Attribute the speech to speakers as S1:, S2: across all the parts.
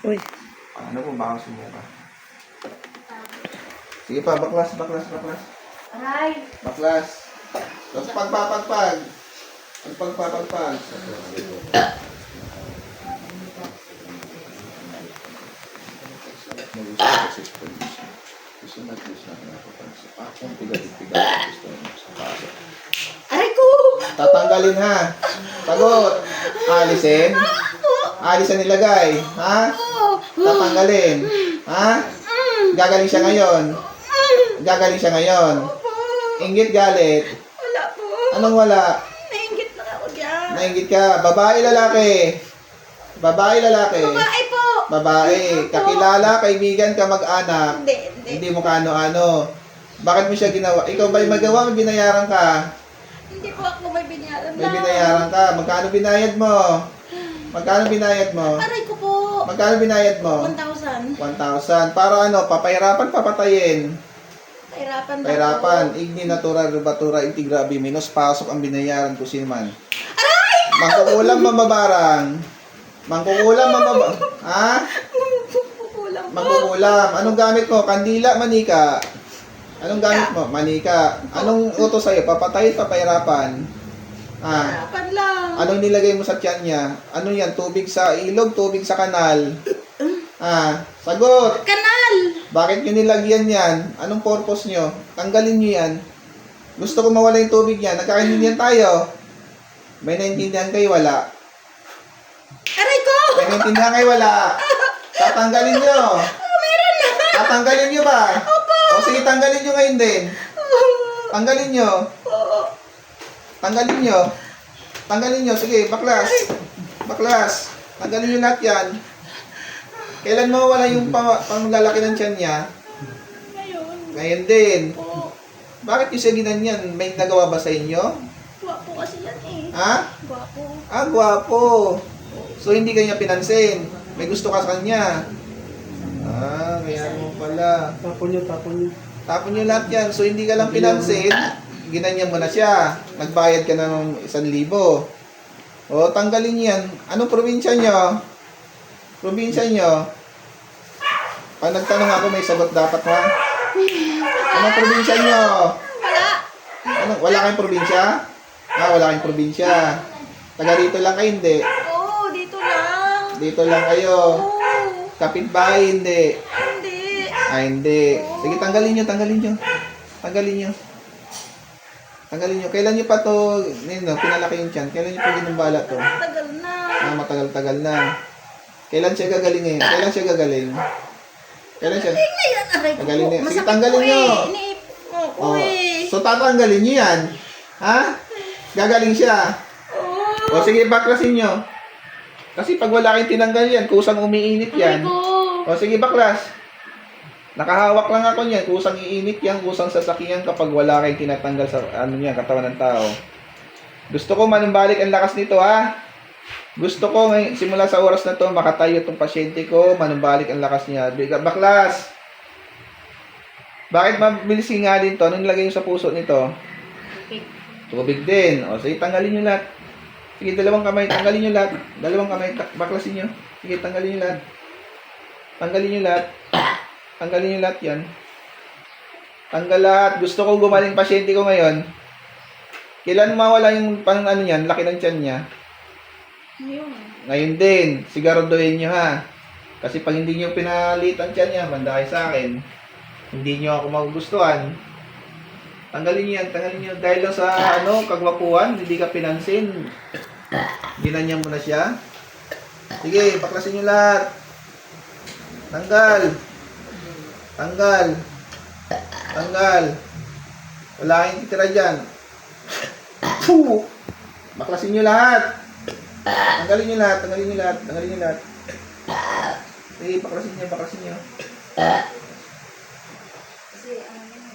S1: Uy.
S2: Ano po baka sumuka? Sige pa, baklas.
S3: Aray!
S2: Baklas. Tapos pagpapagpag. Pagpapagpag.
S3: Aray ko!
S2: Tatanggalin ha. Sagot. Alisin. Alisin nilagay. Ha? Tatanggalin. Ha? Gagaling siya ngayon. Gagaling siya ngayon. Inggit galit.
S3: Wala po.
S2: Anong wala?
S3: Nainggit lang ako dyan.
S2: Nainggit ka. Babae, lalaki. Babae, lalaki.
S3: Babae po!
S2: Babae. Kakilala, kaibigan, kamag-anak.
S3: Hindi.
S2: Hindi mo kaano-ano. Bakit mo siya ginawa? Ikaw ba'y magawa? May binayaran ka?
S3: Hindi po ako may binayaran
S2: May binayaran ka. Magkano binayad mo? Magkano binayad mo?
S3: Aray ko po.
S2: Magkano binayad mo?
S3: 1,000.
S2: 1,000. Para ano? Papahirapan, papatayin.
S3: Pahirapan daw
S2: Pahirapan.
S3: po.
S2: Igni natura, rubatura, integra, minus. Pasok ang binayaran ko sino man.
S3: Aray!
S2: Mangkukulam, mamabarang. Mangkukulam, mamabarang. Ha?
S3: Kukulang po.
S2: Mangkukulam. Anong gamit mo? Kandila, manika. Anong gamit mo? Manika. Anong utos sa'yo? Papatay, papahirapan. Ah,
S3: Pahirapan lang.
S2: anong nilagay mo sa tiyan niya? Ano yan? Tubig sa ilog, tubig sa kanal? Ah, sagot!
S3: Kanal!
S2: Bakit nyo nilagyan yan? Anong purpose nyo? Tanggalin nyo yan. Gusto ko mawala yung tubig niya. Nagkakaintindihan tayo. May naintindihan kayo, wala.
S3: Aray ko!
S2: May naintindihan kayo, wala. Tatanggalin nyo.
S3: Meron na!
S2: Tatanggalin nyo ba? O sige, tanggalin nyo ngayon din. Tanggalin nyo. Tanggalin nyo. Tanggalin nyo. Sige, baklas. Baklas. Tanggalin nyo lahat yan. Kailan mawala yung panglalaki ng tiyan niya?
S3: Ngayon.
S2: Ngayon din.
S3: Po.
S2: Bakit yung siya ginanyan? May nagawa ba sa inyo?
S3: Gwapo kasi yan eh.
S2: Ha?
S3: Gwapo.
S2: Ah, gwapo. So, hindi kanya pinansin. May gusto ka sa kanya. Ah, kaya mo pala.
S1: Tapon niyo.
S2: Tapon nyo lahat yan. So, hindi ka lang pinansin. Ginanyan mo na siya. Nagbayad ka ng 1,000. O, tanggalin nyo yan. Anong probinsya nyo? Probinsya nyo? Pag nagtanong ako, may sagot dapat ha? Anong probinsya nyo?
S3: Wala.
S2: Wala kayong probinsya? Ah, wala kayong probinsya. Taga dito lang kayo, hindi.
S3: Oo, dito lang.
S2: Dito lang kayo.
S3: Oo.
S2: Kapitbahay, hindi.
S3: Hindi.
S2: Ah, hindi. Sige, tanggalin nyo. Tanggalin nyo. Kailan nyo pa to, pinalaki yung tiyan? Kailan nyo pa ginumbala to?
S3: Tagal na.
S2: Ah, matagal-tagal na. Kailan siya gagaling eh? Kailan siya?
S3: Tingnan yan, aray ko.
S2: Tanggalin niyo. Sige,
S3: Masakit
S2: tanggalin
S3: po
S2: niyo.
S3: eh. Iniipon ko
S2: Oh.
S3: eh.
S2: So, tatanggalin nyo yan. Ha? Gagaling siya.
S3: Oo.
S2: O, sige, baklasin nyo. Kasi pag wala kayong tinanggal yan, kusang umiinit yan.
S3: Aray ko.
S2: O, sige, baklas. Nakahawak lang ako niyan. Kusang iinit yan, kusang sasakyan kapag wala kayong tinatanggal sa katawan ng tao. Gusto ko manumbalik ang lakas nito, ha? Gusto ko ngayon, simula sa oras na to, makatayo itong pasyente ko, manumbalik ang lakas niya. Baklas! Bakit mabilis nga din to? Anong nilagay nyo sa puso nito? Tubig din. O, sige, tanggalin nyo lahat. Sige, dalawang kamay, tanggalin nyo lahat. Dalawang kamay, baklasin nyo. Sige, tanggalin nyo lahat. Tanggalin nyo lahat. Tanggalin nyo lahat yan. Tanggal lahat. Gusto ko gumaling pasyente ko ngayon. Kailan mawala yung niyan, laki ng tiyan niya? Ngayon din. Siguraduhin nyo ha. Kasi pag hindi nyo pinalitan tiyan niya, banda kayo sa akin. Hindi nyo ako magugustuhan. Tanggalin nyo yan, tanggalin nyo. Dahil lang sa kagwapuan, hindi ka pinansin. Ginanyan mo na siya. Sige, baklasin nyo lahat. Tanggal. Wala kayong titira dyan. Puh! Baklasin nyo lahat. Tanggalin nyo lahat. Sige, baklasin nyo.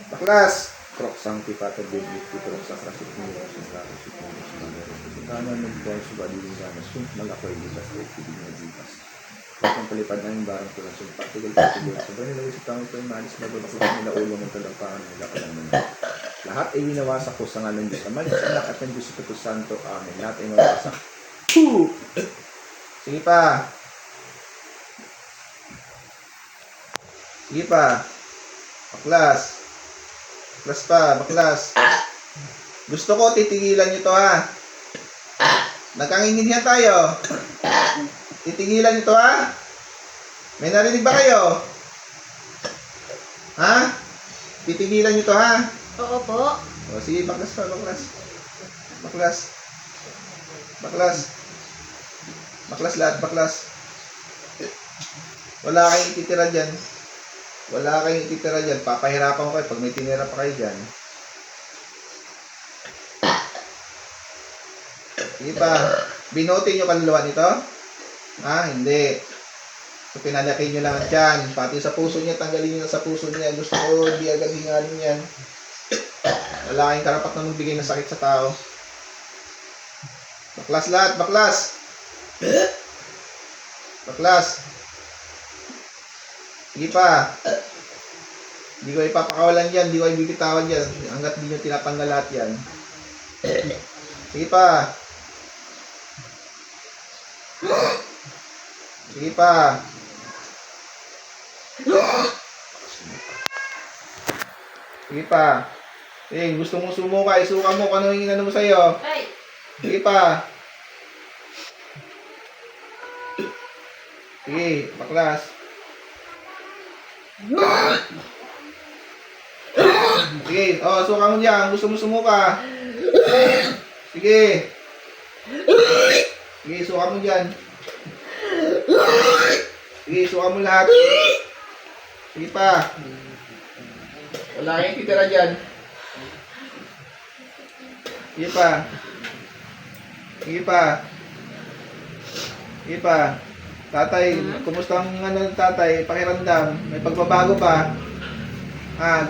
S2: Baklas! Kroksang tipata bibit, kroksang krasit mo, kroksang krasit mo, kanan nagbuhay sa baliling gana, sumpmal ako ay likas, ay piling na likas. Kroksang palipad na yung barang tulang sumpa, tugal. Sobrang nilagay sa tao ito, malis na doon ako nila ulo ng talampakan, nila ka lang naman. Lahat ay winawasak ko sa ngalan Diyos Ama, sa anak at ng Diyos Ito Santo, Amen. Lahat ay mawasak. Sige pa! Sige pa. Baklas. Baklas pa, baklas. Gusto ko titigilan nyo to ha. Nagkanginginyan tayo. Titigilan nyo to ha. May narinig ba kayo? Ha? Titigilan nyo to ha.
S3: Oo po.
S2: O sige, baklas pa, baklas. Baklas. Baklas. Baklas lahat, baklas. Wala kayong ititira dyan. Wala kayong ititira dyan. Papahirapan ko kayo pag may tinira pa kayo dyan. Sige pa. Binuti nyo kaluluwa nito? Ha? Hindi. So, pinalaki nyo lang dyan. Pati sa puso niya, tanggalin nyo na sa puso niya. Gusto ko, di agad hingalin yan. Wala kayong karapat na magbigay ng sakit sa tao. Baklas lahat, baklas! Baklas! Sige pa. Hindi ko ipapakawalan dyan, hindi ko ibibitawan dyan. Hanggat hindi nyo tinatanggal lahat yan. Sige pa. Sige pa. Sige pa. Eh, gusto mong sumuka, isuka mo kung ano yung inano mo sa'yo.
S3: Ay!
S2: Sige pa. Sige, baklas. Sige, oh, suka mo dyan. Gusto mo sumuka. Sige. Sige, suka mo dyan. Sige, suka mo lahat. Sige pa. Wala kayong titira dyan. Sige pa. Sige pa. Sige pa. Tatay, kumusta ang ano tatay? Pakiramdam? May pagbabago ba?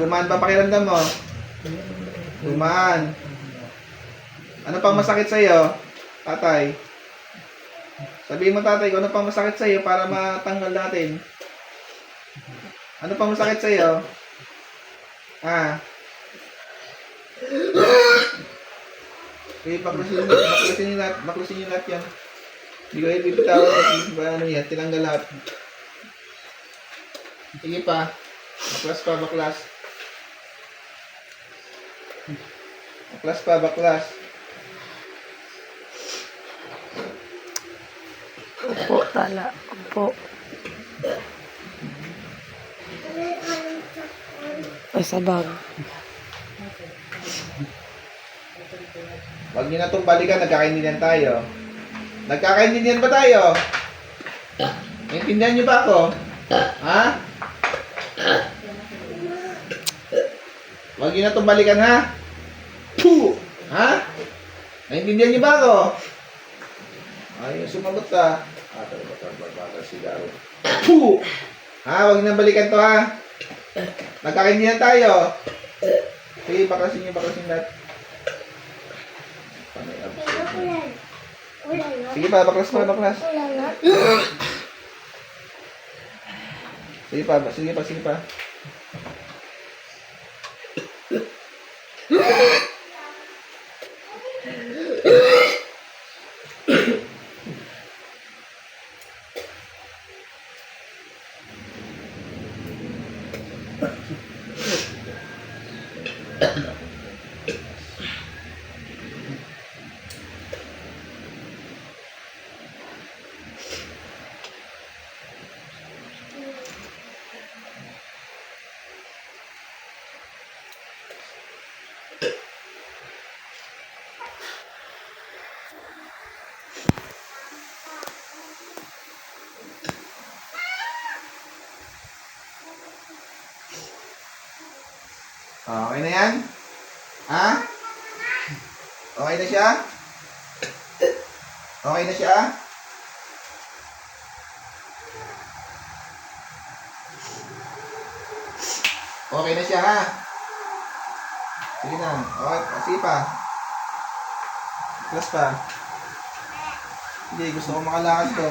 S2: Gumaan ba pakiramdam mo? Gumaan. Ano pang masakit sa'yo, tatay? Sabihin mo tatay, kung ano pang masakit sa'yo para matanggal natin. Ano pang masakit sa'yo? Okay, baklasin niyo lahat yan. Hindi ko ibibitawan kasi ano yan, tinanggal lahat. Sige pa. Baklas pa, baklas. Baklas pa, baklas.
S3: Opo, tala. Opo. Ay, sabag.
S2: Huwag niyo na itong balikan, nagkakaintindihan tayo. Nagkakaintindihan ba tayo? Naintindihan niyo ba ako? Ha? Huwag niyo na itong balikan, ha? Puh! Ha? Naintindihan niyo ba ako? Ay, sumagot ka. Talaga, sigaro. Puh! Ha? Huwag niyo na balikan to, ha? Nagkakaintindihan tayo. Sige, baklasin lahat. Sige pa, baklas pa, baklas. Sige pa. Okay na yan? Ha? Okay na siya? Okay na siya? Okay na siya, ha? Sige na. Okay, sige pa. Plus pa. Hindi, gusto ko makalakad to.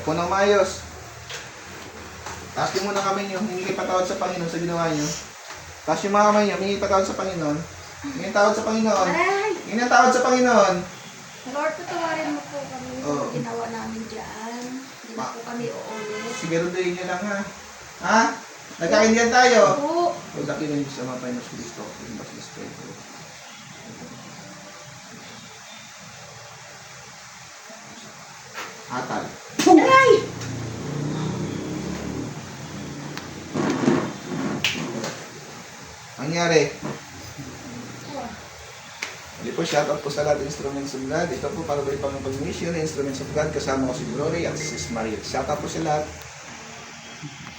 S2: po ng maayos. Taas niyo muna kamay niyo. Hingi patawad sa Panginoon sa ginawa niyo. Taas yung mga kamay niyo. Hingi patawad sa Panginoon. Hingi tawad sa Panginoon. Hingi tawad sa Panginoon.
S1: Lord, patawarin mo po kami
S2: Oo.
S1: sa ginawa namin dyan. Hindi na po kami uulit.
S2: Siguraduhin niyo lang ha. Ha? Nagkaindihan tayo.
S1: Po.
S2: O daki ng Diyos sa mga Panginoon Kristo. Imbas Kristo. Atal.
S1: Aray!
S2: Nangyari. Hindi po, shoutout po sa lahat ng instruments of God. Ito po para ba yung Panginoon Mission, instruments of God, kasama ko si Glory at si Sis Maria. Shoutout po sa lahat.